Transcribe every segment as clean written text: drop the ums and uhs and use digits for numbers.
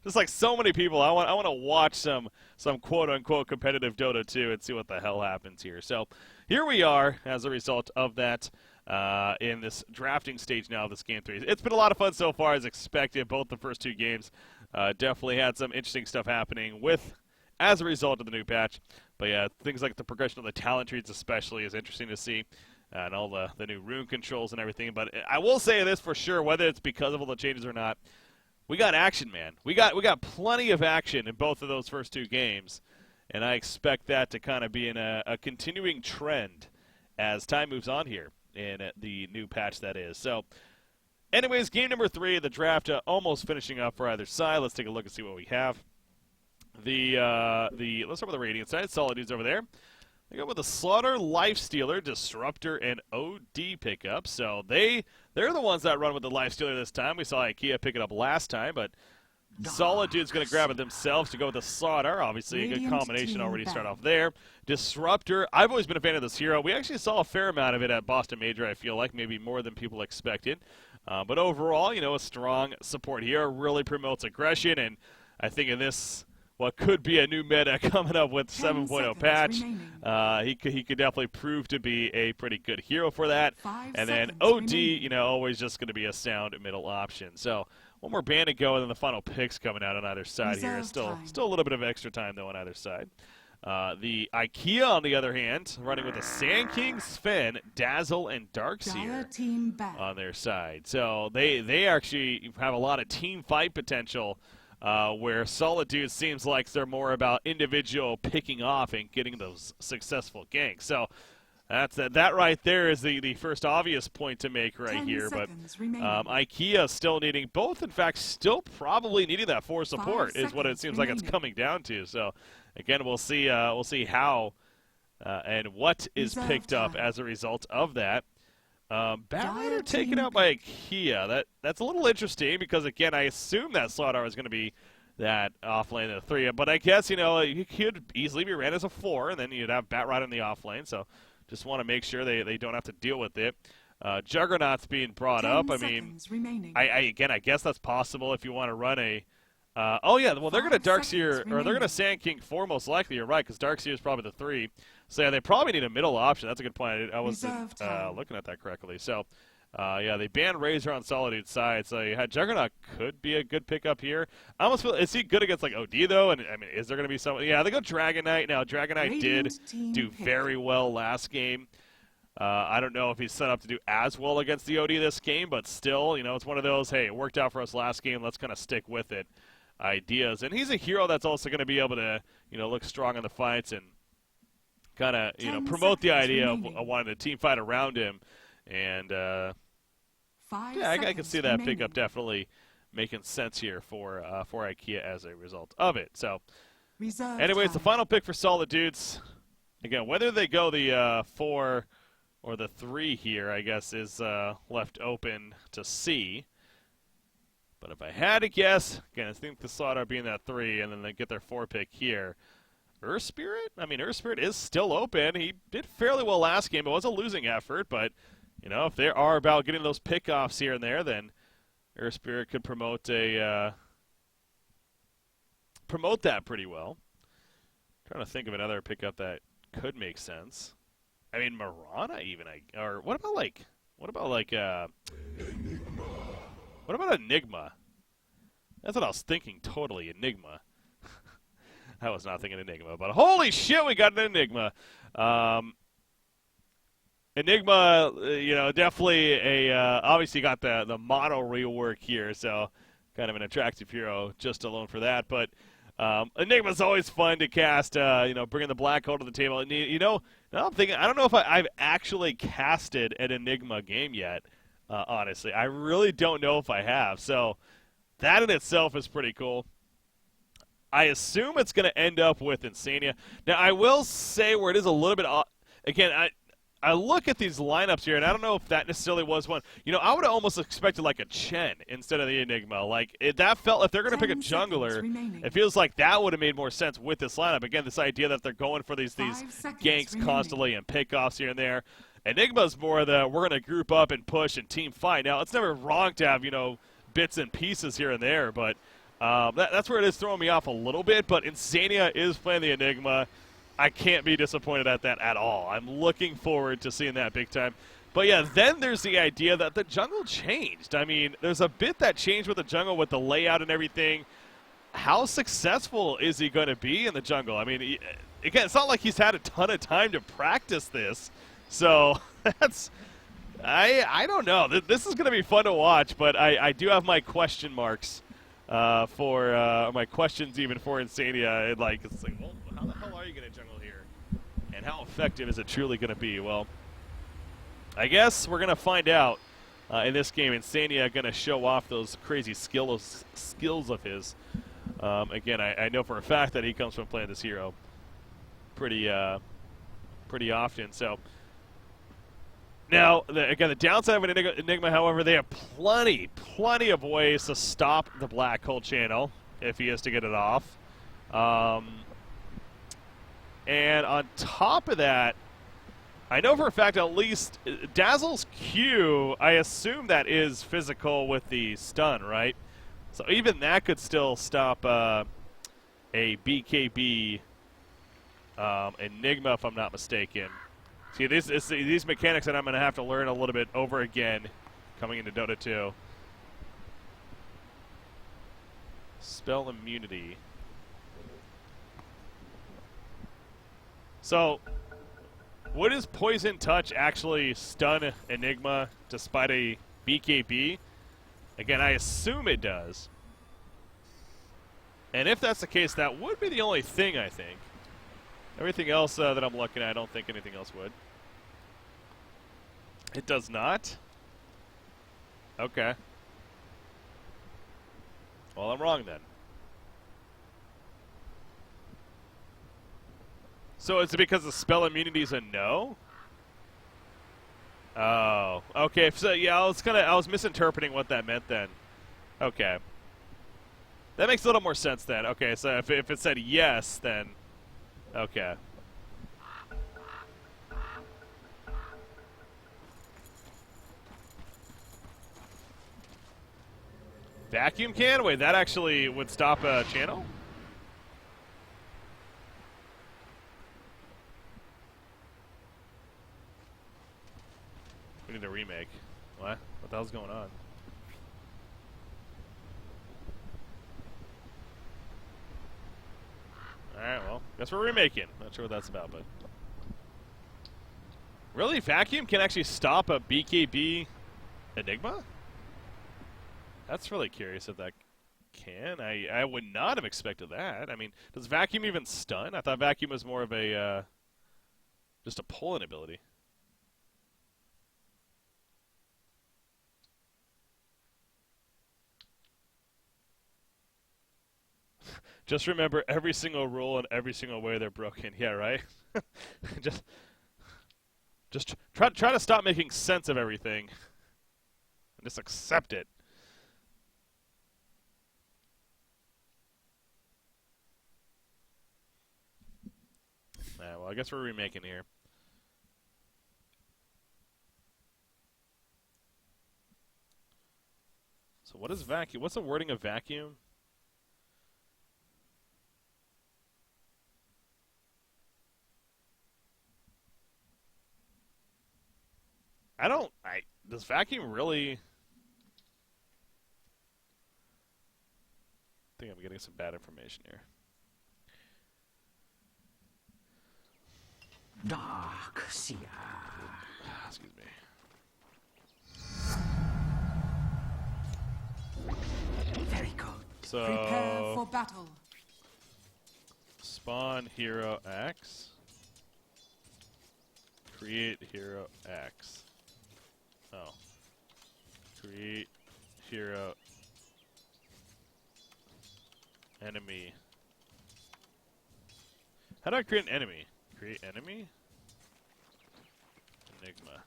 just like so many people, I want to watch some quote unquote competitive Dota 2 and see what the hell happens here. So here we are as a result of that in this drafting stage now of this game 3. It's been a lot of fun so far as expected. Both the first 2 games definitely had some interesting stuff happening as a result of the new patch. But yeah, things like the progression of the talent trees especially is interesting to see. And all the new rune controls and everything. But I will say this for sure, whether it's because of all the changes or not, we got action, man. We got plenty of action in both of those first 2 games. And I expect that to kind of be in a continuing trend as time moves on here in the new patch that is. So, anyways, game number 3, the draft almost finishing up for either side. Let's take a look and see what we have. Let's start with the Radiant side. Solidudes over there. They go with the Slaughter, Lifestealer, Disruptor, and OD pickup. So they're the ones that run with the Lifestealer this time. We saw IKEA pick it up last time, but Solidude's going to grab it themselves to go with the Slaughter. Obviously, a good combination already to start off there. Disruptor, I've always been a fan of this hero. We actually saw a fair amount of it at Boston Major, I feel like, maybe more than people expected. But overall, a strong support hero really promotes aggression, and I think in this what could be a new meta coming up with 7.0 patch. He could definitely prove to be a pretty good hero for that. And then OD, always just going to be a sound middle option. So one more band to go, and then the final picks coming out on either side here. Still a little bit of extra time, though, on either side. The IKEA, on the other hand, running with the Sand King, Sven, Dazzle, and Darkseer on their side. So they actually have a lot of team fight potential. Where Solidudes seems like they're more about individual picking off and getting those successful ganks. So that right there is the first obvious point to make right here. But IKEA still needing both. In fact, still probably needing that 4 support is what it seems like it's coming down to. So again, we'll see how and what is picked up as a result of that. Batrider taken out by IKEA. That's a little interesting because, again, I assume that Slaughter is going to be that offlane in the 3. But I guess, he could easily be ran as a 4, and then you'd have Batrider in the offlane. So just want to make sure they don't have to deal with it. Juggernaut's being brought up. I mean, I guess that's possible if you want to run a... they're going to Darkseer, or they're going to Sand King 4 most likely. You're right, because Darkseer is probably the 3. So, yeah, they probably need a middle option. That's a good point. I wasn't looking at that correctly. So, they banned Razor on Solidude's side. So, you had Juggernaut could be a good pickup here. I almost feel, is he good against, like, OD, though? And, I mean, is there going to be someone? Yeah, they go Dragon Knight. Now, Dragon Knight did do very well last game. I don't know if he's set up to do as well against the OD this game, but still, it's one of those, hey, it worked out for us last game. Let's kind of stick with it ideas. And he's a hero that's also going to be able to, look strong in the fights and kind of, promote the idea of wanting a team fight around him. And, I can see that pickup definitely making sense here for IKEA as a result of it. So, anyways, the final pick for Solidudes. Again, whether they go the 4 or the 3 here, I guess, is left open to see. But if I had to guess, again, I think the Slaughter being that 3, and then they get their 4 pick here. Earth Spirit? I mean, Earth Spirit is still open. He did fairly well last game. It was a losing effort, but, if they are about getting those pickoffs here and there, then Earth Spirit could promote that pretty well. Trying to think of another pickup that could make sense. I mean, Marana even, or what about Enigma? That's what I was thinking, totally, Enigma. I was not thinking Enigma, but holy shit, we got an Enigma. Enigma, definitely obviously got the mono rework here, so kind of an attractive hero just alone for that. But Enigma's always fun to cast, bringing the black hole to the table. And, now I'm thinking, I don't know if I've actually casted an Enigma game yet, honestly. I really don't know if I have, so that in itself is pretty cool. I assume it's going to end up with Insania. Now, I will say where it is a little bit off. Again, I look at these lineups here, and I don't know if that necessarily was one. I would have almost expected like a Chen instead of the Enigma. Like, that felt, if they're going to pick a jungler, it feels like that would have made more sense with this lineup. Again, this idea that they're going for these ganks constantly and pickoffs here and there. Enigma's more the, we're going to group up and push and team fight. Now, it's never wrong to have, bits and pieces here and there, but That's where it is throwing me off a little bit, but Insania is playing the Enigma. I can't be disappointed at that at all. I'm looking forward to seeing that big time. But yeah, then there's the idea that the jungle changed. I mean, there's a bit that changed with the jungle with the layout and everything. How successful is he going to be in the jungle? I mean, again, it's not like he's had a ton of time to practice this. So that's... I don't know. This is going to be fun to watch, but I do have my question marks for my questions even for Insania. It's like, well, how the hell are you going to jungle here? And how effective is it truly going to be? Well, I guess we're going to find out in this game. Insania going to show off those crazy skills of his. Again, I know for a fact that he comes from playing this hero pretty often. So now, again, the downside of an Enigma, however, they have plenty of ways to stop the black hole channel if he is to get it off. And on top of that, I know for a fact at least Dazzle's Q, I assume that is physical with the stun, right? So even that could still stop a BKB Enigma, if I'm not mistaken. See, these mechanics that I'm going to have to learn a little bit over again coming into Dota 2. Spell immunity. So, would his Poison Touch actually stun Enigma despite a BKB? Again, I assume it does. And if that's the case, that would be the only thing, I think. Everything else that I'm looking at, I don't think anything else would. It does not? Okay. Well, I'm wrong then. So is it because the spell immunity is a no? Oh, okay. So yeah, I was misinterpreting what that meant then. Okay. That makes a little more sense then. Okay, so if it said yes, then okay. Vacuum can? Wait, that actually would stop a channel? We need a remake. What? What the hell's going on? Alright, well, guess we're remaking. Not sure what that's about, but... Really? Vacuum can actually stop a BKB Enigma? That's really curious if that can. I would not have expected that. I mean, does Vacuum even stun? I thought Vacuum was more of a, just a pull-in ability. Just remember every single rule and every single way they're broken. Yeah, right? just try to stop making sense of everything. And just accept it. Well, I guess we're remaking here. So what is vacuum? What's the wording of vacuum? Does vacuum really... I think I'm getting some bad information here. Dark Seer. Excuse me. Very good. So, prepare for battle. Spawn hero X. Create hero X. Oh. Create hero enemy. How do I create an enemy? Create enemy? Enigma.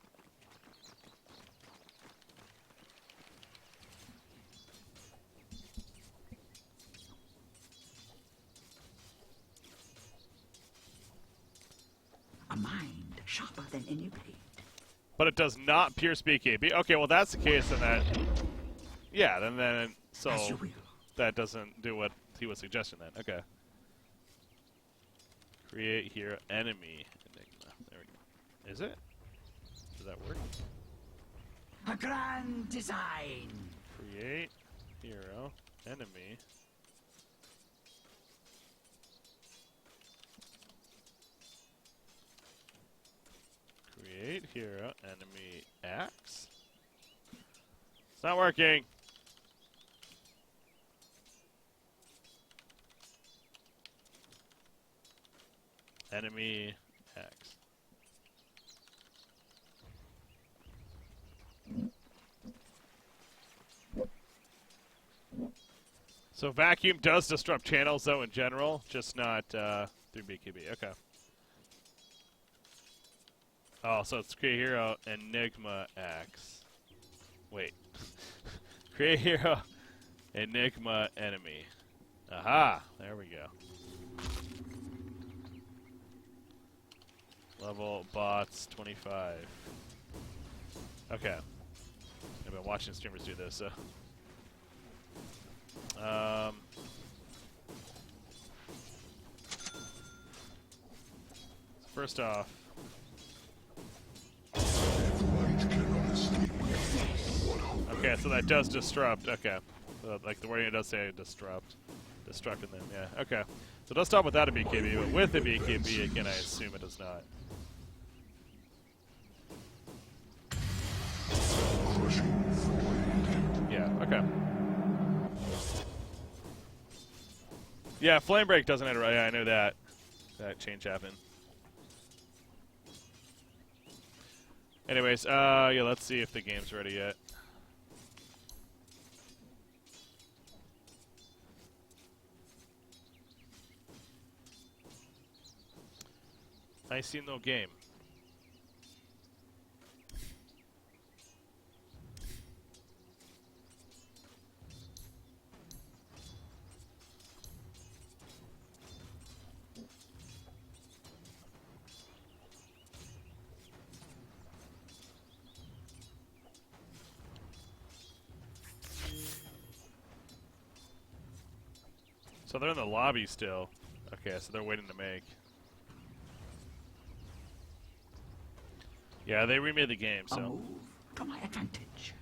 A mind sharper than any blade. But it does not pierce BKB. Okay, well that's the case, then that... Yeah, then so... As you will. that doesn't do what he was suggesting then. Okay. Create hero enemy enigma. There we go. Is it? Does that work? A grand design. Create hero enemy. Create hero enemy X. It's not working. Enemy X. So vacuum does disrupt channels, though, in general, just not through BKB. Okay. Oh, so it's create hero Enigma X. Wait. Create hero Enigma enemy. Aha! There we go. Level bots 25. Okay. I've been watching streamers do this, so. First off. Okay, so that does disrupt. Okay. So, like the wording it does say disrupt. Destructing them, yeah. Okay. So it does stop without a BKB, but with a BKB, again, I assume it does not. Yeah, okay. Yeah, Flame Break doesn't enter. Yeah, I know that. That change happened. Anyways, yeah, let's see if the game's ready yet. I see no game. So they're in the lobby still. Okay, so they're waiting to make. Yeah, they remade the game, A so. move to my advantage.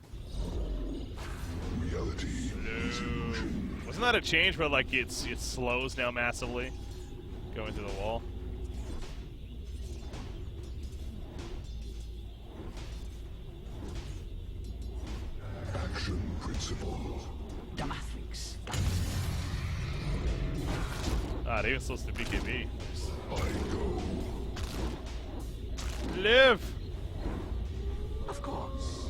Reality is illusion. Wasn't that a change, but like it slows now massively going through the wall? Action principle. The Matrix. Ah, they even slows the BKB. I go. Live! Of course.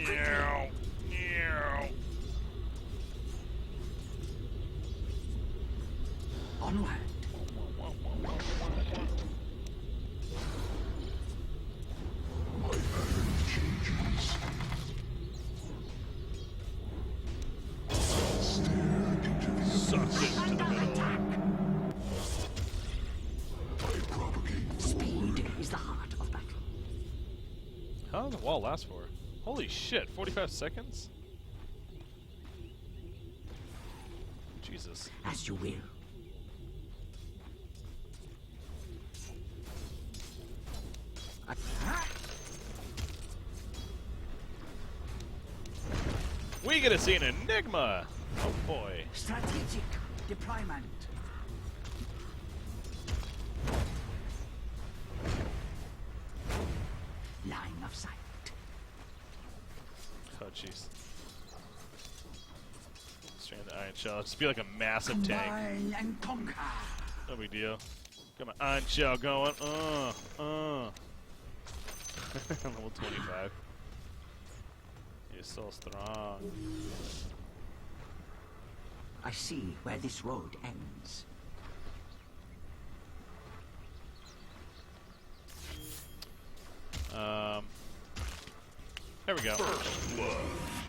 Meow. Meow. Onward. My pattern changes. Stare into the Sucks it to the middle. I propagate Speed is the heart of battle. How long does the wall last for? Holy shit, 45 seconds? Jesus. As you will. We get to see an Enigma! Oh boy. Strategic deployment. Line of sight. Oh jeez. Strand the Iron Shell. Just be like a massive tank. Combine and conquer. No big deal. Got my Iron Shell going. Level 25. You're so strong. I see where this road ends. There we go. first blood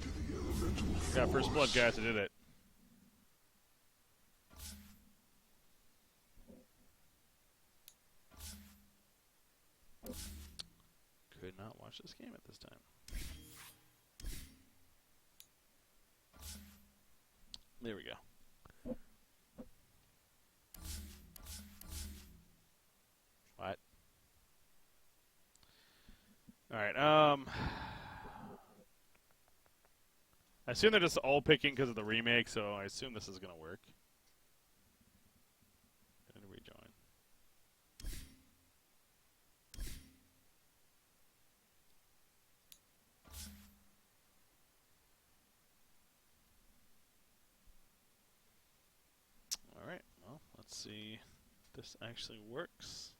to the elemental Got first blood, force. guys. I did it. Could not watch this game at this time. There we go. What? All right. I assume they're just all picking because of the remake, so I assume this is gonna work. And rejoin. All right. Well, let's see if this actually works.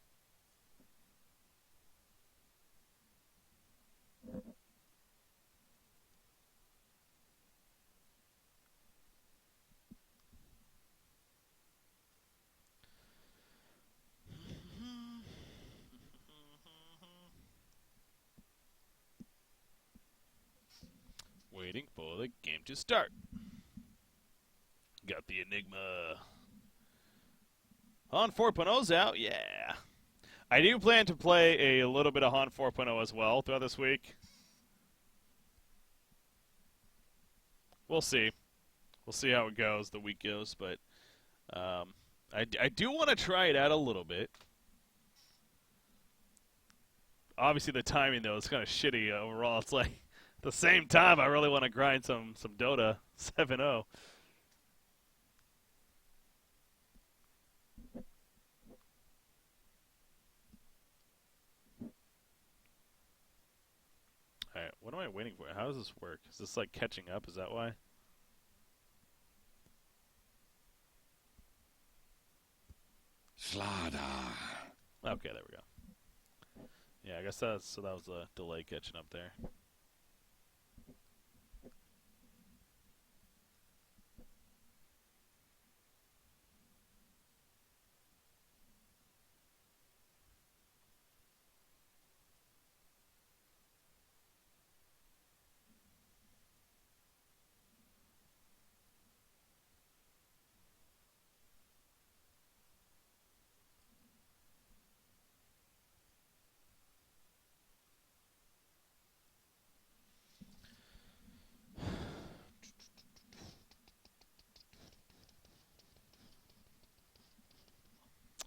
Waiting for the game to start. Got the Enigma. Han 4.0's out, yeah. I do plan to play a little bit of Han 4.0 as well throughout this week. We'll see. We'll see how it goes, the week goes, but I do want to try it out a little bit. Obviously, the timing, though, is kind of shitty overall. It's like, at the same time, I really want to grind some Dota 7.0. Alright, what am I waiting for? How does this work? Is this like catching up? Is that why? Slada. Okay, there we go. Yeah, I guess that was a delay catching up there.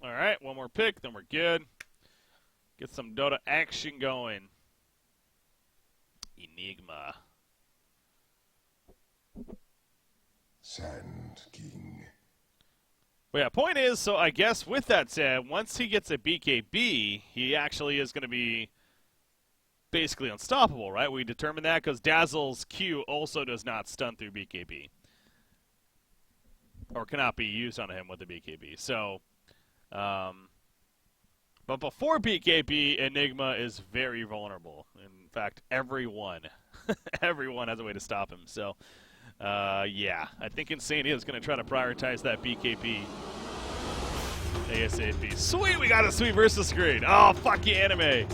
All right, one more pick, then we're good. Get some Dota action going. Enigma. Sand King. Well, yeah, point is, so I guess with that said, once he gets a BKB, he actually is going to be basically unstoppable, right? We determined that because Dazzle's Q also does not stun through BKB. Or cannot be used on him with the BKB. So, but before BKB, Enigma is very vulnerable. In fact, everyone has a way to stop him. So, yeah, I think Insane is going to try to prioritize that BKB ASAP. Sweet, we got a sweet versus screen. Oh, fuck you, anime.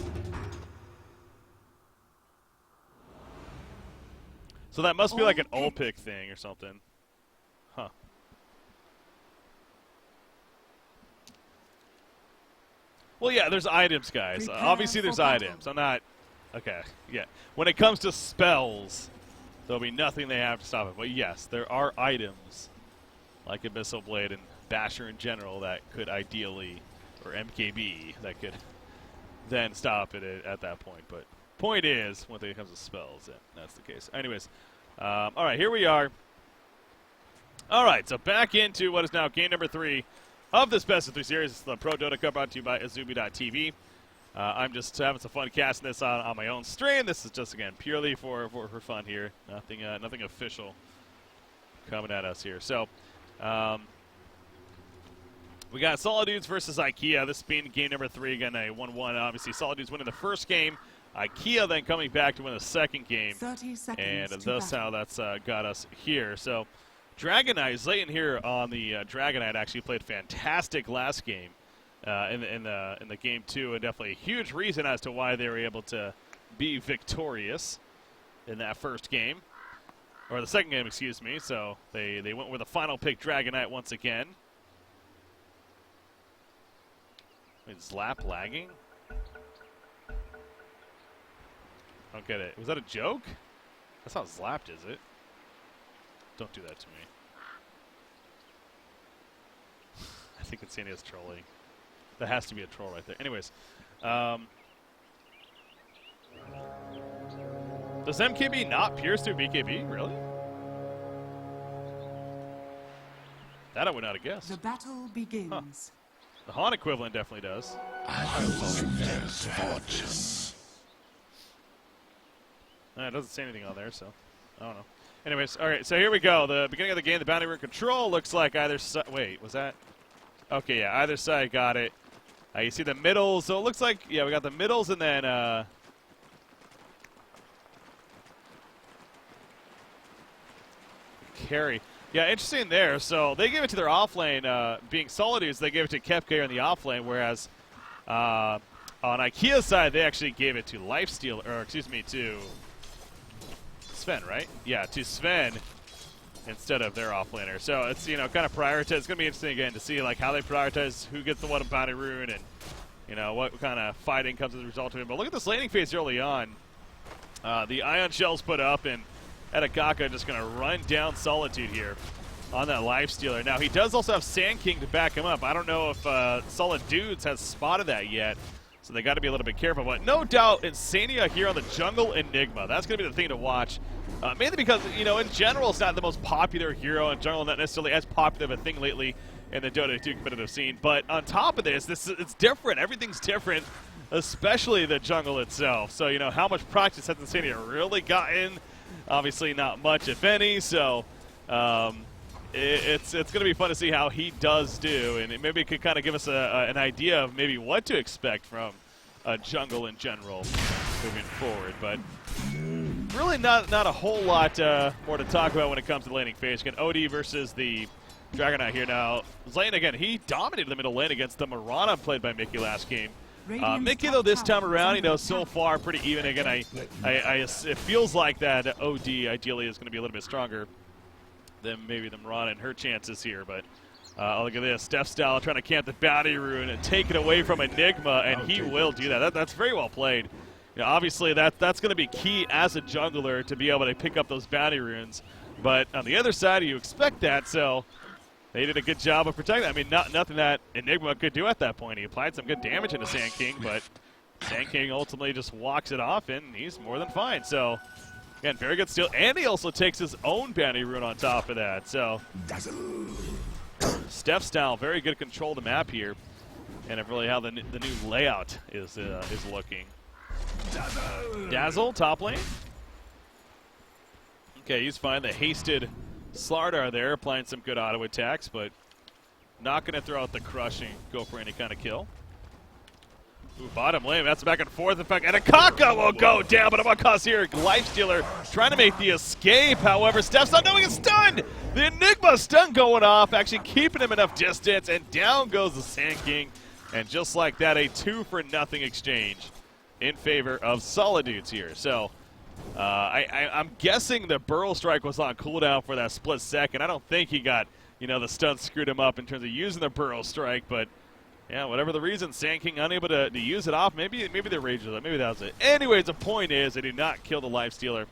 So that must be like an all pick thing or something. Huh. Well, yeah, there's items, guys. Obviously, there's items. I'm not... Okay, yeah. When it comes to spells, there'll be nothing they have to stop it. But yes, there are items, like Abyssal Blade and Basher in general, that could ideally, or MKB, that could then stop it at that point. But point is, when it comes to spells, yeah, that's the case. Anyways, all right, here we are. All right, so back into what is now game number 3 of this Best of 3 series. It's the ProDota Cup brought to you by Azubi.tv. I'm just having some fun casting this on my own stream. This is just, again, purely for fun here. Nothing official coming at us here. So, we got Solidudes versus IKEA. This being game number 3. Again, a 1-1. Obviously, Solidudes winning the first game. IKEA then coming back to win the second game. 30 seconds and to that's battle. how that's got us here. So, Dragonite, Zlayton here on the Dragonite actually played fantastic last game in the game 2, and definitely a huge reason as to why they were able to be victorious in that first game, or the second game, excuse me. So they went with a final pick Dragonite once again. Wait, Zlap lagging? I don't get it. Was that a joke? That's not Zlapped, is it? Don't do that to me. think Insania's trolling. That has to be a troll right there. Anyways. Does MKB not pierce through BKB? Really? That I would not have guessed. The battle begins. The Han equivalent definitely does. It doesn't say anything on there, so I don't know. Anyways, all right, so here we go. The beginning of the game, the bounty rune control looks like either side. Wait, was that? Okay, yeah, either side got it. You see the middle, so it looks like, yeah, we got the middles and then carry. Yeah, interesting there. So they gave it to their offlane, being Solidudes, they gave it to Kepka in the offlane, whereas on IKEA's side, they actually gave it to Lifesteal, or excuse me, to Sven, right? Yeah, to Sven instead of their offlaner. So it's, you know, kind of prioritize. It's going to be interesting again to see like how they prioritize who gets the one bounty rune and, you know, what kind of fighting comes as a result of it. But look at this laning phase early on. The Ion Shell's put up, and Edagaka just going to run down Solitude here on that Lifestealer. Now, he does also have Sand King to back him up. I don't know if Solidudes has spotted that yet, so they got to be a little bit careful. But no doubt, Insania here on the jungle Enigma. That's going to be the thing to watch. Mainly because, you know, in general, it's not the most popular hero in jungle, not necessarily as popular of a thing lately in the Dota 2 competitive scene. But on top of this, it's different. Everything's different, especially the jungle itself. So, you know, how much practice has Insania really gotten? Obviously not much, if any. So it's going to be fun to see how he does do. And maybe it could kind of give us an idea of maybe what to expect from jungle in general moving forward. But really not a whole lot more to talk about when it comes to the laning phase. Again, OD versus the Dragonite here now. Zane, again, he dominated the middle lane against the Mirana played by Mickey last game. Mickey, though, this time around, you know, so far pretty even. Again, it feels like that OD ideally is going to be a little bit stronger than maybe the Mirana and her chances here. But look at this. Steph Style trying to camp the bounty rune and take it away from Enigma, and he will do that. That's very well played. You know, obviously, that's going to be key as a jungler to be able to pick up those bounty runes. But on the other side, you expect that, so they did a good job of protecting that. I mean, nothing that Enigma could do at that point. He applied some good damage into Sand King, but Sand King ultimately just walks it off, and he's more than fine. So, again, very good steal. And he also takes his own bounty rune on top of that. So, Steph Style, very good control of the map here, and of really how the new layout is looking. Dazzle, top lane. Okay, he's fine. The hasted Slardar there, applying some good auto attacks, but not going to throw out the crush and go for any kind of kill. Ooh, bottom lane, that's back and forth. In fact, and Akaka will go down, but Amaka's here. Lifestealer trying to make the escape. However, Steph's not knowing it's stunned. The Enigma stun going off, actually keeping him enough distance, and down goes the Sand King. And just like that, a 2-for-0 exchange in favor of Solidudes here. So, I'm guessing the Burrow Strike was on cooldown for that split second. I don't think he got, you know, the stun screwed him up in terms of using the Burrow Strike, but yeah, whatever the reason, Sand King unable to use it off. Maybe they raged with it. Maybe that was it. Anyways, the point is they do not kill the Lifestealer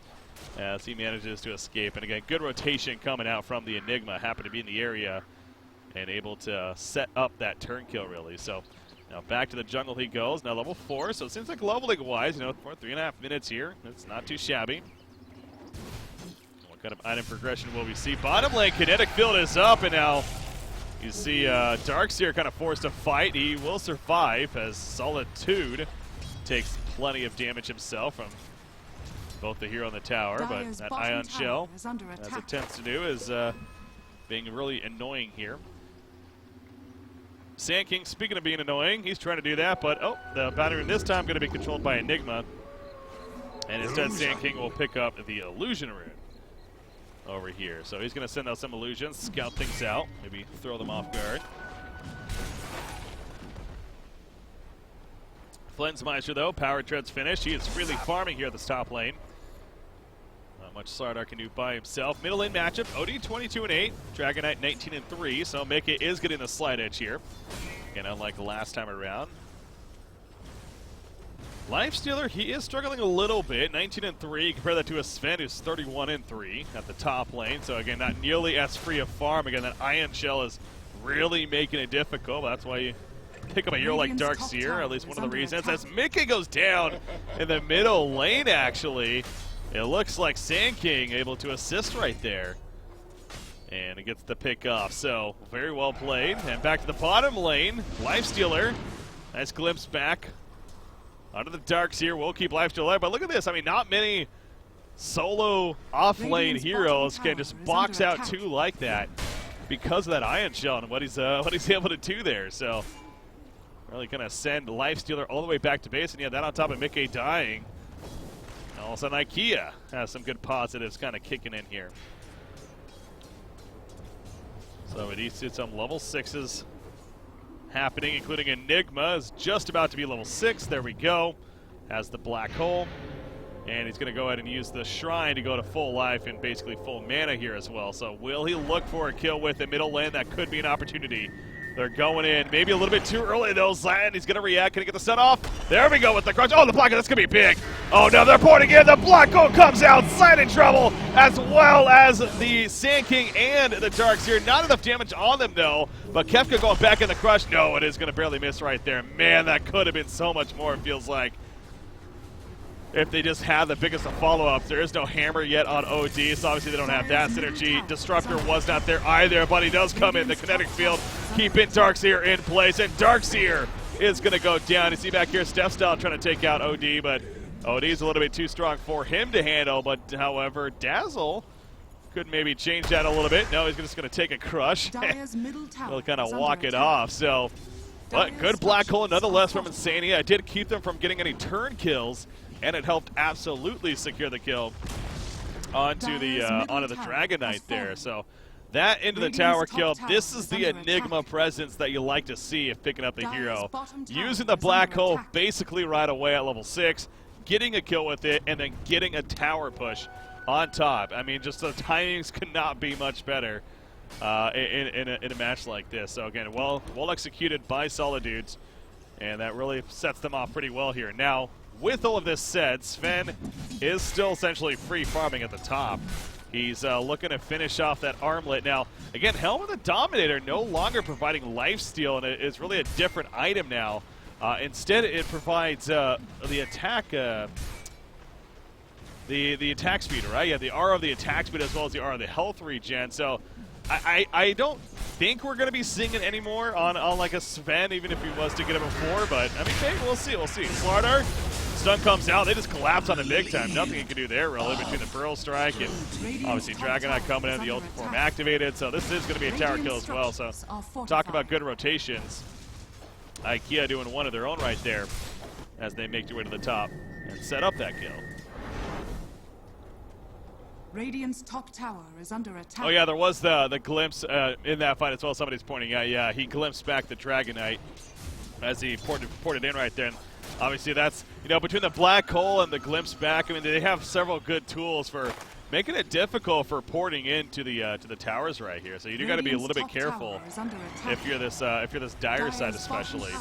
as he manages to escape. And again, good rotation coming out from the Enigma. Happened to be in the area and able to set up that turn kill, really. So now back to the jungle he goes. Now level 4, so it seems like leveling-wise, you know, for 3.5 minutes here, it's not too shabby. What kind of item progression will we see? Bottom lane, Kinetic Field is up, and now you see Darkseer kind of forced to fight. He will survive as Solitude takes plenty of damage himself from both the hero and the tower, but that Ion Shell, as it tends to do, is being really annoying here. Sand King, speaking of being annoying, he's trying to do that, but the bounty rune this time going to be controlled by Enigma. And instead, Sand King will pick up the Illusion Rune over here. So he's going to send out some illusions, scout things out, maybe throw them off guard. Flensmeister, though, Power Tread's finished. He is freely farming here at this top lane. Not much Slardar can do by himself. Middle lane matchup, OD 22-8, Dragonite 19-3, so Mika is getting the slight edge here. Again, unlike the last time around. Lifestealer, he is struggling a little bit, 19-3. Compare that to a Sven who's 31-3 at the top lane. So again, not nearly as free of farm. Again, that Ion Shell is really making it difficult. That's why you pick up a hero like Darkseer, at least one of the reasons. As Mickey goes down in the middle lane, actually, it looks like Sand King able to assist right there. And it gets the pick off, so very well played. And back to the bottom lane, Lifestealer. Nice glimpse back onto the Darkseer. We'll keep Lifestealer alive, but look at this. I mean, not many solo off-lane heroes can just box out two like that because of that Ion Shell and what he's able to do there. So really gonna send Lifestealer all the way back to base, and yeah, that on top of Mickey dying. And all of a sudden, IKEA has some good positives kind of kicking in here. So it needs to some level 6s happening, including Enigma is just about to be level 6. There we go. Has the black hole. And he's going to go ahead and use the Shrine to go to full life and basically full mana here as well. So will he look for a kill with the middle lane? That could be an opportunity. They're going in. Maybe a little bit too early, though. Zion, he's going to react. Can he get the stun off? There we go with the crunch. Oh, the block. That's going to be big. Oh, no, they're porting in. The black hole comes out. Zion in trouble, as well as the Sand King and the Darkseer. Not enough damage on them, though. But Kefka going back in the crush. No, it is going to barely miss right there. Man, that could have been so much more, it feels like, if they just had the biggest of follow-ups. There is no hammer yet on OD, so obviously they don't have that synergy. Disruptor was not there either, but he does come in the kinetic field, keeping Darkseer in place, and Darkseer is going to go down. You see back here, Steph Style trying to take out OD, but OD's a little bit too strong for him to handle. But however, Dazzle could maybe change that a little bit. No, he's just going to take a crush. He'll kind of walk it off. So, but good black hole nonetheless from Insania. I did keep them from getting any turn kills, and it helped absolutely secure the kill onto the Dragon Knight there. So that into the tower kill. This is the Enigma presence that you like to see if picking up the hero. Using the black hole basically right away at level 6, getting a kill with it, and then getting a tower push on top. I mean, just the timings could not be much better in a match like this. So again, well executed by Solidudes, and that really sets them off pretty well here. Now, with all of this said, Sven is still essentially free farming at the top. He's looking to finish off that armlet. Now, again, Helm of the Dominator no longer providing lifesteal, and it's really a different item now. Instead, it provides the attack the attack speed, right? Yeah, the R of the attack speed as well as the R of the health regen. So I don't think we're going to be seeing it anymore on like a Sven, even if he was to get it before. But, I mean, maybe we'll see. We'll see. Slardar, stun comes out. They just collapse on it big time. Nothing he can do there, really, between the Burrow Strike and obviously Dragon Knight coming in, the Ultimate Form activated. So this is going to be a tower kill as well. So talk about good rotations. IKEA doing one of their own right there as they make their way to the top and set up that kill. Radiant's top tower is under attack. Oh yeah, there was the glimpse in that fight as well. Somebody's pointing out. Yeah, he glimpsed back the Dragon Knight as he ported in right there. And obviously, that's, you know, between the black hole and the glimpse back. I mean, they have several good tools for making it difficult for porting into the towers right here. So you do got to be a little bit careful if you're this dire side especially.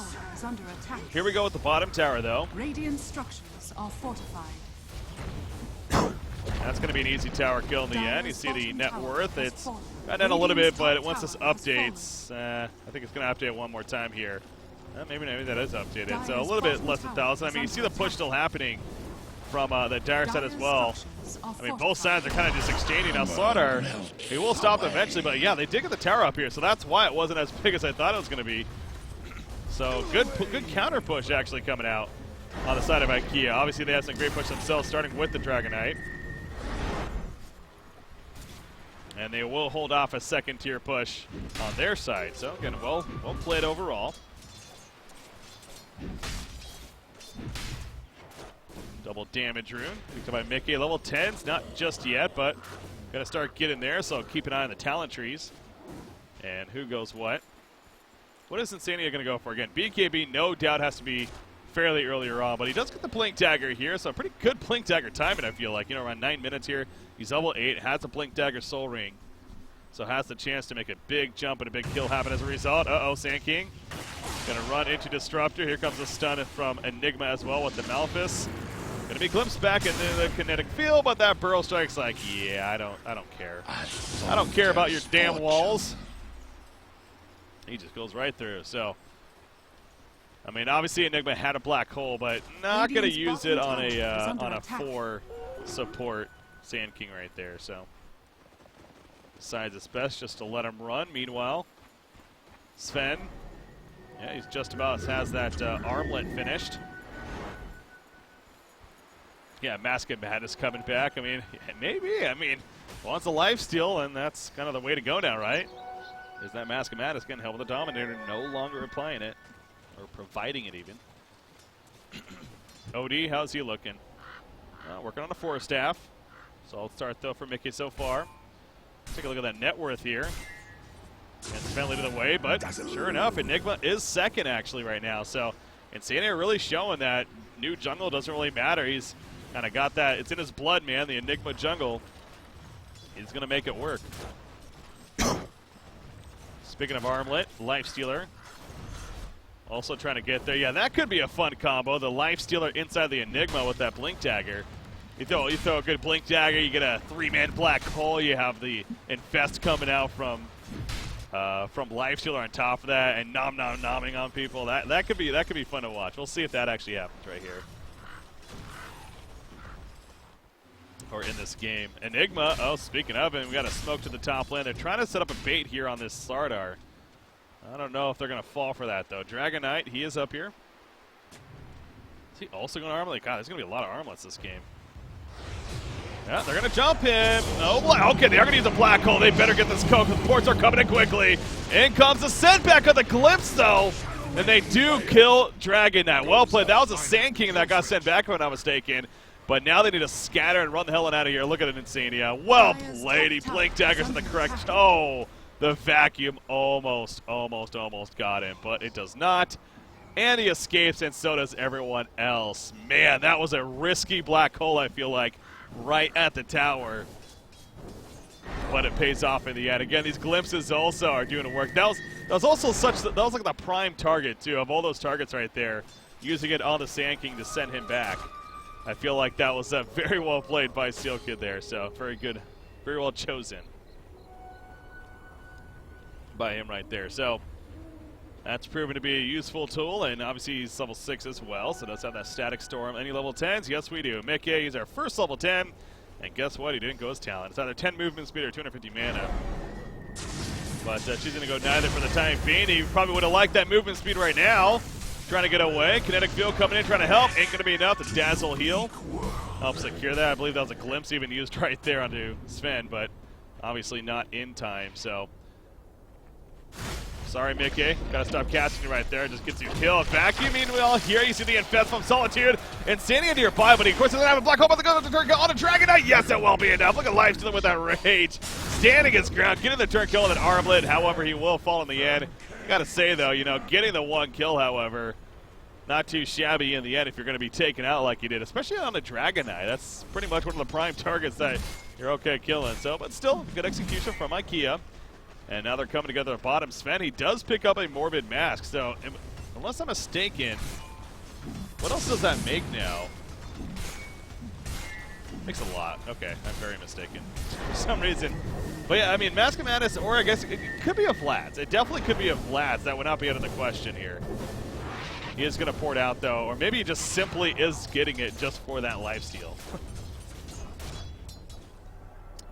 Here we go with the bottom tower though. Radiant structures are fortified. That's going to be an easy tower kill in the end. You see the net worth. It's gone down a little bit, but once this updates, I think it's going to update one more time here. Maybe that is updated. So a little bit less than 1,000. I mean, you see the push still happening from the dire side as well. I mean, both sides are kind of just exchanging. Now, Slaughter, he will stop eventually, but yeah, they did get the tower up here, so that's why it wasn't as big as I thought it was going to be. So good counter push actually coming out on the side of IKEA. Obviously, they had some great push themselves, starting with the Dragon Knight. And they will hold off a second-tier push on their side. So, again, well played overall. Double damage rune. Picked up by Mickey. Level 10's not just yet, but got to start getting there, so keep an eye on the talent trees. And who goes what? What is Insania going to go for? Again, BKB no doubt has to be fairly earlier on, but he does get the Blink Dagger here, so pretty good Blink Dagger timing, I feel like. You know, around 9 minutes here. He's level 8, has a Blink Dagger Soul Ring, so has the chance to make a big jump and a big kill happen as a result. Uh-oh, Sand King gonna run into Disruptor. Here comes a stun from Enigma as well with the Malphus. Gonna be glimpsed back into the kinetic field, but that Burrow Strike's like, yeah, I don't care. I don't care about your damn walls. He just goes right through. So, I mean, obviously Enigma had a black hole, but not going to use it on a 4 support Sand King right there. So, decides it's best just to let him run. Meanwhile, Sven, yeah, he's just about has that armlet finished. Yeah, Mask and Madness coming back. I mean, maybe. I mean, wants a lifesteal, and that's kind of the way to go now, right? Is that Mask of Madness getting held with the Dominator, no longer applying it, or providing it even. OD, how's he looking? Working on a 4 staff. Solid start, though, for Mickey so far. Take a look at that net worth here. And Sven leading the way, but sure enough, Enigma is second, actually, right now. So, Insanity really showing that new jungle doesn't really matter. He's kind of got that. It's in his blood, man, the Enigma jungle. He's going to make it work. Speaking of Armlet, Lifestealer. Also trying to get there. Yeah, that could be a fun combo. The Lifestealer inside the Enigma with that Blink Dagger. You throw a good Blink Dagger, you get a 3-man black hole. You have the Infest coming out from Lifestealer on top of that, and nomming on people. That could be fun to watch. We'll see if that actually happens right here. Or in this game. Enigma, oh, speaking of it, we got a smoke to the top lane. They're trying to set up a bait here on this Slardar. I don't know if they're going to fall for that, though. Dragon Knight, he is up here. Is he also going to armlet? God, there's going to be a lot of armlets this game. Yeah, they're going to jump him. Oh, okay, they are going to use a black hole. They better get this coke. The ports are coming in quickly. In comes the setback of the Glimpse, though. And they do kill Dragon Knight. Well played. That was a Sand King that got sent back, if I'm not mistaken. But now they need to scatter and run the hell out of here. Look at it, Insania. Well played. He Blink Daggers in the correct. Oh, the vacuum almost got him, but it does not. And he escapes, and so does everyone else. Man, that was a risky black hole, I feel like, right at the tower. But it pays off in the end. Again, these glimpses also are doing the work. That was also that was like the prime target, too, of all those targets right there, using it on the Sand King to send him back. I feel like that was very well played by Steel Kid there, so very good, very well chosen by him right there. So that's proven to be a useful tool, and obviously he's level 6 as well, so does have that Static Storm. Any level 10s? Yes, we do. Mickey, he's our first level 10, and guess what? He didn't go his talent. It's either 10 movement speed or 250 mana. But she's going to go neither for the time being. He probably would have liked that movement speed right now. Trying to get away. Kinetic Field coming in, trying to help. Ain't going to be enough. The Dazzle heal helps secure that. I believe that was a glimpse even used right there onto Sven, but obviously not in time, so. Sorry, Mickey. Got to stop casting right there. Just gets you killed. Vacuum, meanwhile, here you see the Infest from Solitude. Insanity nearby, but he, of course, doesn't have a black hole, but the turn kill on a Dragon Knight. Yes, that will be enough. Look at Life dealing with that rage. Standing his ground, getting the turn kill on an Armlet. However, he will fall in the end. Got to say, though, you know, getting the 1 kill, however, not too shabby in the end if you're going to be taken out like he did, especially on the Dragon Knight. That's pretty much one of the prime targets that you're okay killing. So, but still, good execution from IKEA. And now they're coming together at bottom. Sven, he does pick up a Morbid Mask. So, unless I'm mistaken, what else does that make now? Makes a lot. Okay, I'm very mistaken for some reason. But yeah, I mean, Mask of Madness, or I guess it could be a Flats. It definitely could be a Flats. That would not be out of the question here. He is going to pour it out, though. Or maybe he just simply is getting it just for that lifesteal.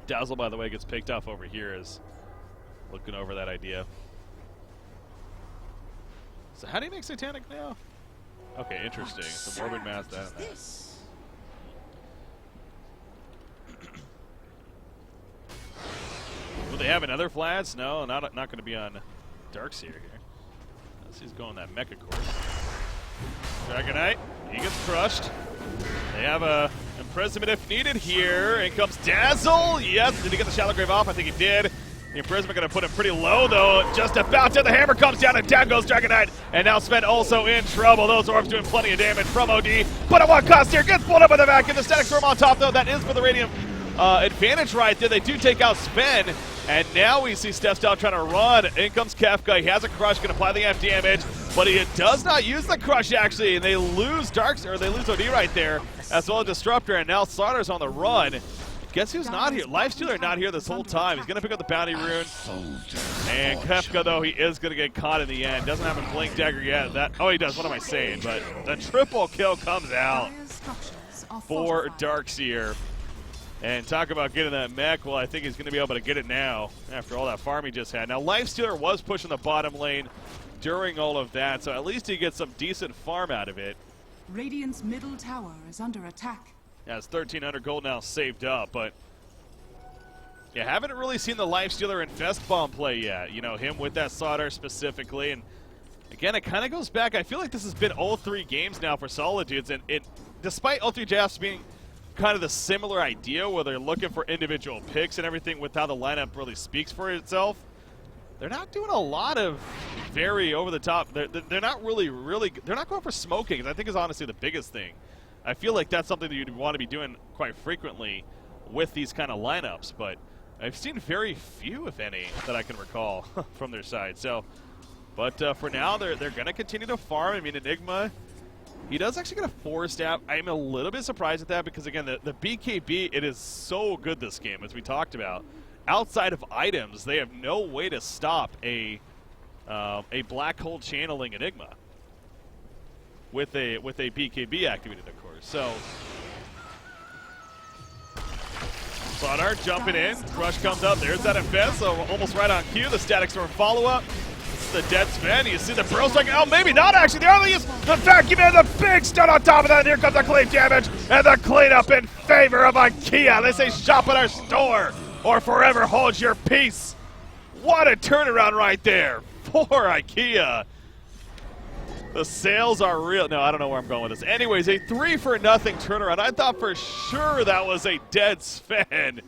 Dazzle, by the way, gets picked off over here as looking over that idea. So how do you make Satanic now? Okay, interesting. So Morbid Mask, that and that. Will they have another Flats? No, not going to be on Darkseer here. He's going that Mecha course. Dragon Knight, he gets crushed. They have a imprisonment if needed here. In comes Dazzle. Yes, did he get the Shallow Grave off? I think he did. The imprisonment going to put him pretty low, though. Just about to. The hammer comes down, and down goes Dragon Knight. And now Sven also in trouble. Those orbs doing plenty of damage from OD. But at what cost here? Gets pulled up in the back. And the Static Storm on top, though. That is for the Radiant advantage right there. They do take out Sven. And now we see Stepstyle trying to run. In comes Kefka. He has a crush, can apply the amp damage. But he does not use the crush, actually. And they lose OD right there, as well as Disruptor. And now Slaughter's on the run. guess who's not here? Lifestealer not here this whole time. He's going to pick up the bounty rune. And Kefka, though, he is going to get caught in the end. Doesn't have a blink dagger yet. Oh, he does. What am I saying? But the triple kill comes out for Darkseer. And talk about getting that mech. Well, I think he's going to be able to get it now after all that farm he just had. Now, Lifestealer was pushing the bottom lane during all of that, so at least he gets some decent farm out of it. Radiant's middle tower is under attack. Yeah, it's 1,300 gold now saved up, but yeah, haven't really seen the Lifestealer Infest Bomb play yet. You know, him with that Slaughter specifically, and again, it kind of goes back. I feel like this has been all 3 games now for Solidudes, and despite all 3 drafts being kind of the similar idea where they're looking for individual picks and everything with how the lineup really speaks for itself, they're not doing a lot of very over-the-top. They're not really, they're not going for smoking, I think is honestly the biggest thing. I feel like that's something that you'd want to be doing quite frequently with these kind of lineups, but I've seen very few, if any, that I can recall from their side. So, but for now, they're going to continue to farm. I mean, Enigma, he does actually get a 4-stab. I'm a little bit surprised at that because, again, the BKB, it is so good this game, as we talked about. Outside of items, they have no way to stop a black hole channeling Enigma with a BKB activated, of course. So, Sonar jumping in. Crush comes up. There's that Infest, so almost right on cue. The Static Storm follow-up. This is the dead spin. You see the Bro Strike. Oh, maybe not, actually. There only is the vacuum and the big stun on top of that. And here comes the clean damage and the cleanup in favor of IKEA. They say shop at our store or forever hold your peace. What a turnaround right there for IKEA. The sales are real. No, I don't know where I'm going with this. Anyways, a 3-for-0 turnaround. I thought for sure that was a dead Sven.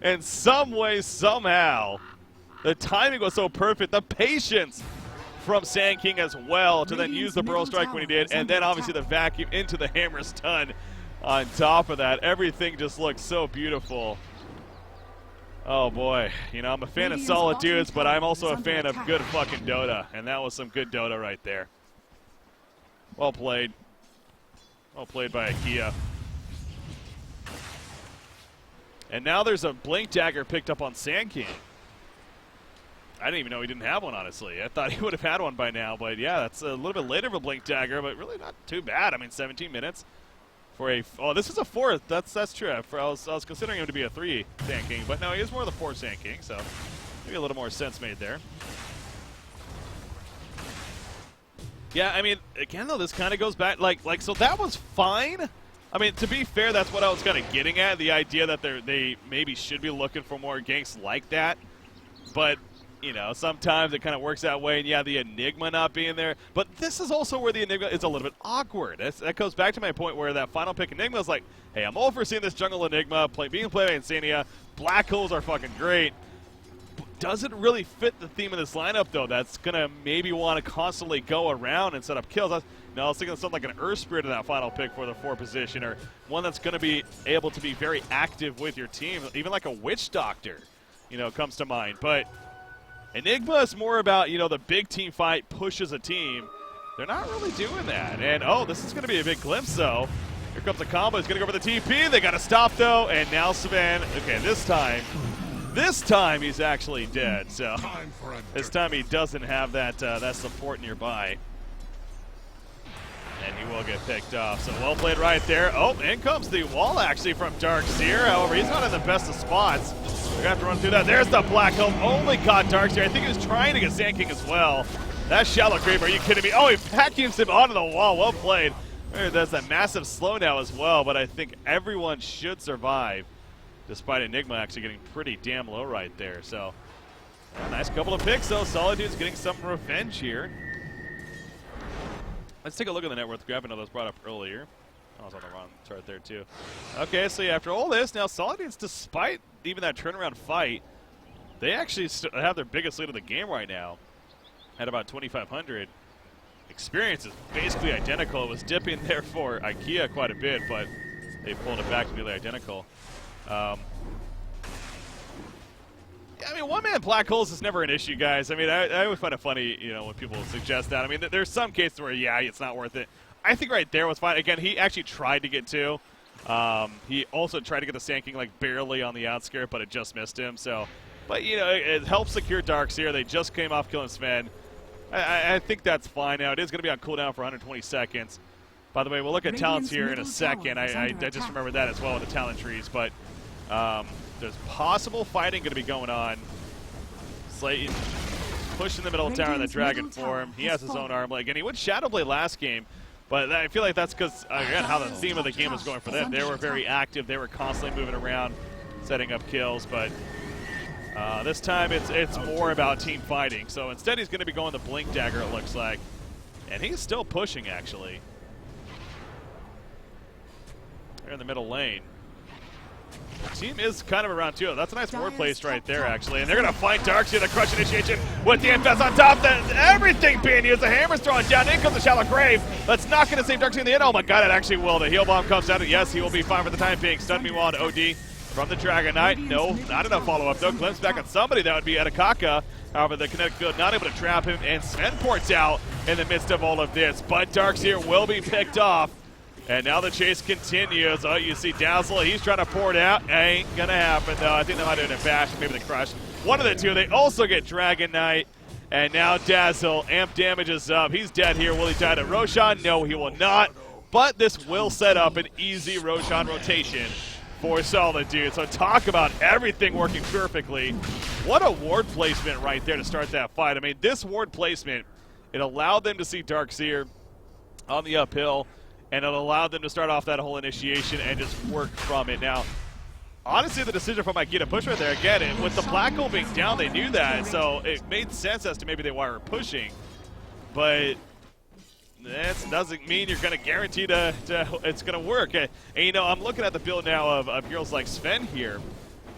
And some way, somehow, the timing was so perfect. The patience from Sand King as well to then use the Burrow Strike when he did. And then obviously the vacuum into the Hammer Stun on top of that. Everything just looks so beautiful. Oh boy, you know, I'm a fan of Solidudes, but I'm also a fan of good fucking Dota. And that was some good Dota right there. Well played. Well played by IKEA. And now there's a Blink Dagger picked up on Sand King. I didn't even know he didn't have one, honestly. I thought he would have had one by now, but yeah, that's a little bit later of a Blink Dagger, but really not too bad. I mean, 17 minutes for a... Oh, this is a 4th. That's true. I was considering him to be a 3 Sand King, but no, he is more of the 4 Sand King, so maybe a little more sense made there. Yeah, I mean, again, though, this kind of goes back, like, so that was fine. I mean, to be fair, that's what I was kind of getting at, the idea that they maybe should be looking for more ganks like that. But, you know, sometimes it kind of works that way, and yeah, the Enigma not being there. But this is also where the Enigma is a little bit awkward. That goes back to my point where that final pick Enigma is like, hey, I'm all for seeing this jungle Enigma being played by Insania. Black holes are fucking great. Doesn't really fit the theme of this lineup, though. That's going to maybe want to constantly go around and set up kills. I was thinking of something like an Earth Spirit in that final pick for the 4 position, or one that's going to be able to be very active with your team. Even like a Witch Doctor, you know, comes to mind. But Enigma is more about, you know, the big team fight pushes a team. They're not really doing that. And, oh, this is going to be a big glimpse, though. Here comes a combo. He's going to go for the TP. They got to stop, though. And now Sven, okay, this time he's actually dead, so this time he doesn't have that that support nearby. And he will get picked off, so well played right there. Oh, in comes the wall actually from Darkseer. However, he's not in the best of spots. We're going to have to run through that. There's the Black Hole, only caught Darkseer. I think he was trying to get Sand King as well. That's shallow creep, are you kidding me? Oh, he vacuums him onto the wall, well played. There's that massive slow now as well, but I think everyone should survive. Despite Enigma actually getting pretty damn low right there. So, a nice couple of picks, though. Solidudes getting some revenge here. Let's take a look at the net worth graph. I know that was brought up earlier. I was on the wrong chart there, too. Okay, so yeah, after all this, now Solidudes, despite even that turnaround fight, they actually have their biggest lead of the game right now at about 2,500. Experience is basically identical. It was dipping there for IKEA quite a bit, but they pulled it back to nearly identical. I mean, one-man black holes is never an issue, guys. I mean, I always find it funny, you know, when people suggest that. I mean, there's some cases where, yeah, it's not worth it. I think right there was fine. Again, he actually tried to get 2. He also tried to get the Sand King like barely on the outskirt, but it just missed him. So, but you know, it helps secure Darkseer. They just came off killing Sven. I think that's fine now. It is going to be on cooldown for 120 seconds. By the way, we'll look at talents here in a second. I just remembered that as well with the talent trees. But there's possible fighting going to be going on. Slayton pushing the middle tower in the dragon form. He has his own arm leg, and he went Shadowblade last game. But I feel like that's because, again, how the theme of the game was going for them. They were very active. They were constantly moving around, setting up kills. But this time it's more about team fighting. So instead he's going to be going the Blink Dagger, it looks like. And he's still pushing, actually. They're in the middle lane. The team is kind of around too. That's a nice ward placed right there, actually. And they're going to find Darkseer, the Crush Initiation with the Infest on top. Everything being used. The Hammer's thrown down. In comes the Shallow Grave. That's not going to save Darkseer in the end. Oh my god, it actually will. The Heal Bomb comes out. Yes, he will be fine for the time being. Stun meanwhile to OD from the Dragon Knight. No, not enough follow-up though. Glimpse back on somebody. That would be Etakaka. However, the kinetic field not able to trap him. And Sven ports out in the midst of all of this. But Darkseer will be picked off. And now the chase continues. Oh, you see Dazzle. He's trying to pour it out. Ain't going to happen, though. I think they might have done a bash, maybe the Crush. One of the two. They also get Dragon Knight. And now Dazzle. Amp damage is up. He's dead here. Will he die to Roshan? No, he will not. But this will set up an easy Roshan rotation for Solidudes. So talk about everything working perfectly. What a ward placement right there to start that fight. I mean, this ward placement, it allowed them to see Darkseer on the uphill. And it allowed them to start off that whole initiation and just work from it. Now, honestly, the decision from IKEA to push right there, again, with the black hole being down, they knew that, so it made sense as to maybe they were pushing. But that doesn't mean you're going to guarantee it's going to work. And, you know, I'm looking at the build now of heroes like Sven here.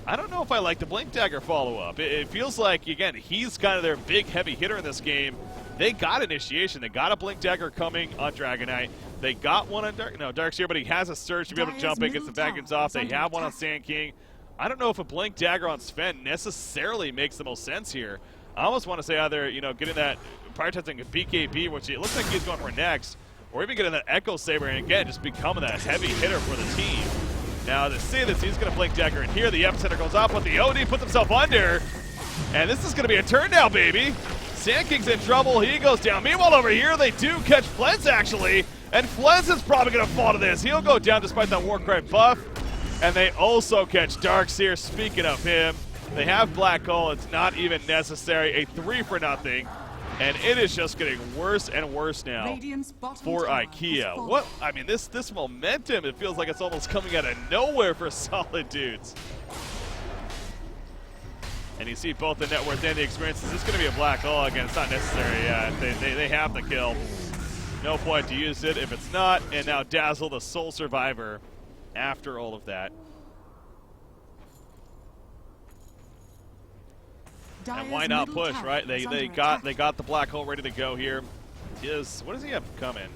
I don't know if I like the Blink Dagger follow-up. It feels like, again, he's kind of their big heavy hitter in this game. They got initiation. They got a Blink Dagger coming on Dragon Knight. They got one on Darkseer, but he has a surge to be able to jump in, get some vacuums off. They have one on Sand King. I don't know if a Blink Dagger on Sven necessarily makes the most sense here. I almost want to say either, you know, getting that prioritizing a BKB, which it looks like he's going for next, or even getting that Echo Saber and again just becoming that heavy hitter for the team. Now to see this, he's going to Blink Dagger in here. The epicenter goes off, but the OD puts himself under, and this is going to be a turn now, baby. Sand King's in trouble. He goes down. Meanwhile, over here, they do catch Flens, actually. And Flens is probably going to fall to this. He'll go down despite that Warcry buff. And they also catch Darkseer. Speaking of him, they have Black Hole. It's not even necessary. A 3-for-0. And it is just getting worse and worse now for IKEA. What? I mean, this momentum, it feels like it's almost coming out of nowhere for Solidudes. And you see both the net worth and the experience. Is this going to be a Black Hole? Again, it's not necessary yet. They have the kill. No point to use it if it's not. And now Dazzle, the sole survivor, after all of that. And why not push, right? They got the Black Hole ready to go here. What does he have coming?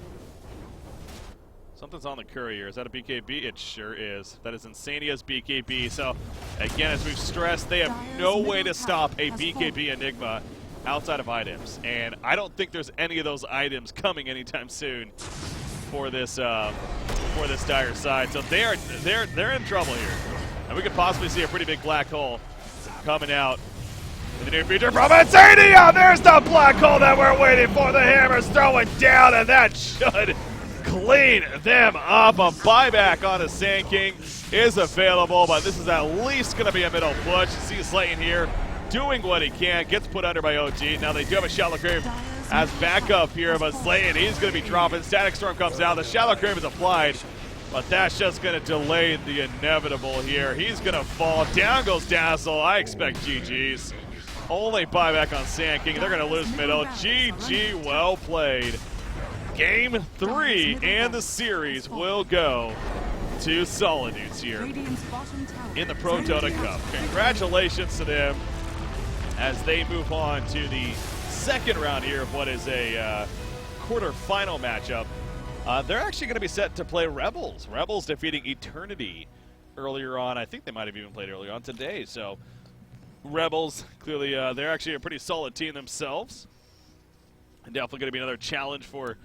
Something's on the courier. Is that a BKB? It sure is. That is Insania's BKB. So, again, as we've stressed, they have no way to stop a BKB Enigma outside of items. And I don't think there's any of those items coming anytime soon for this dire side. So they're in trouble here. And we could possibly see a pretty big Black Hole coming out in the near future from Insania. There's the Black Hole that we're waiting for. The Hammer's throwing down, and that should clean them up. A buyback on a Sand King is available, but this is at least going to be a middle push. You see Slayton here doing what he can, gets put under by OG. Now they do have a Shallow Grave as backup here, but Slayton, he's going to be dropping. Static Storm comes out. The Shallow Grave is applied, but that's just going to delay the inevitable here. He's going to fall. Down goes Dazzle. I expect GG's. Only buyback on Sand King. They're going to lose middle. GG, well played. Game 3 and the series will go to Solidudes here in the ProDota Cup. Congratulations to them as they move on to the second round here of what is a quarterfinal matchup. They're actually going to be set to play Rebels. Rebels defeating Eternity earlier on. I think they might have even played earlier on today. So Rebels, clearly they're actually a pretty solid team themselves. And definitely going to be another challenge for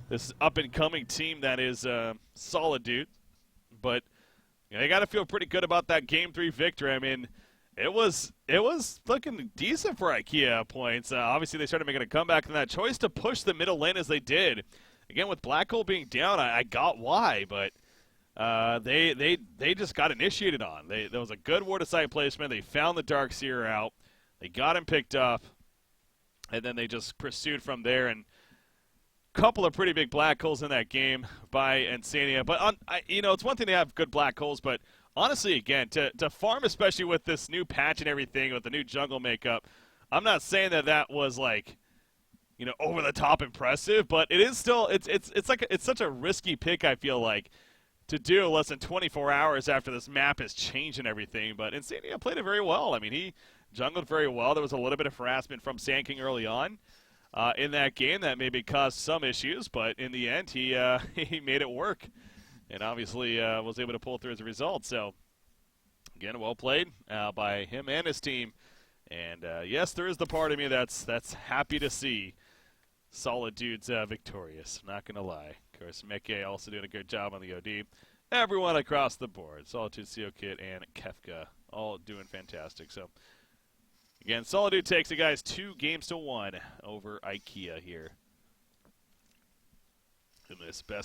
this up-and-coming team that is Solidude. But They got to feel pretty good about that Game 3 victory. I mean, it was looking decent for IKEA at points. Obviously, they started making a comeback, and that choice to push the middle lane as they did. Again, with Black Hole being down, I got why, but they just got initiated on. There was a good ward of sight placement. They found the Darkseer out. They got him picked up, and then they just pursued from there. And a couple of pretty big Black Holes in that game by Insania. But it's one thing to have good Black Holes, but honestly, again, to farm, especially with this new patch and everything, with the new jungle makeup, I'm not saying that was like, over the top impressive, but it is still it's such a risky pick, I feel like, to do less than 24 hours after this map has changed and everything. But Insania played it very well. I mean, he jungled very well. There was a little bit of harassment from Sand King early on in that game that maybe caused some issues, but in the end, he made it work, and obviously was able to pull through as a result. So, again, well played by him and his team. And yes, there is the part of me that's happy to see Solidudes victorious. Not gonna lie. Of course, Meke also doing a good job on the OD. Everyone across the board, Solitude, Seokit, and Kefka, all doing fantastic. So, again, Solidude takes the guys 2-1 over IKEA here in this best